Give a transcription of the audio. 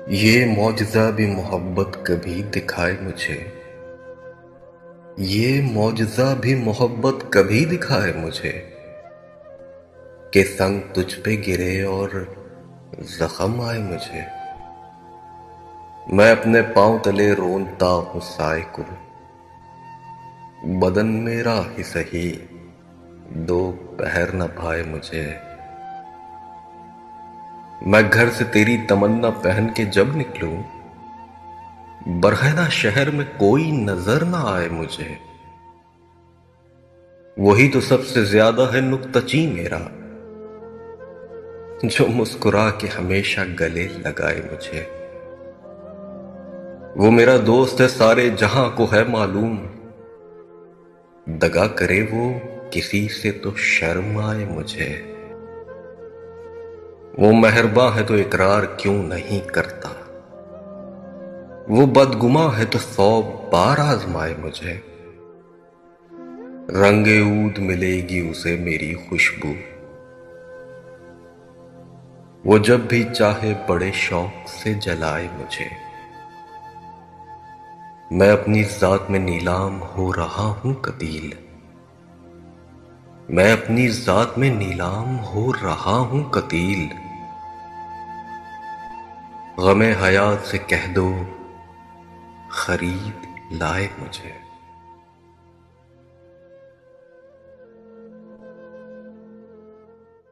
ये मौजज़ा भी मोहब्बत कभी दिखाए मुझे। ये मौजज़ा भी मोहब्बत कभी दिखाए मुझे कि संग तुझ पे गिरे और जख्म आए मुझे। मैं अपने पांव तले रोनता हूँ साए को, बदन मेरा ही सही दो पहर न भाए मुझे। मैं घर से तेरी तमन्ना पहन के जब निकलूं, बरहना शहर में कोई नजर ना आए मुझे। वही तो सबसे ज्यादा है नुक्तची मेरा, जो मुस्कुरा के हमेशा गले लगाए मुझे। वो मेरा दोस्त है सारे जहां को है मालूम, दगा करे वो किसी से तो शर्म आए मुझे। वो मेहरबान है तो इकरार क्यों नहीं करता, वो बदगुमा है तो 100 बार आजमाए मुझे। रंगे ऊद मिलेगी उसे मेरी खुशबू, वो जब भी चाहे बड़े शौक से जलाए मुझे। मैं अपनी जात में नीलाम हो रहा हूं कतील, मैं अपनी जात में नीलाम हो रहा हूं कतील। गमे हयात से कह दो खरीद लाए मुझे।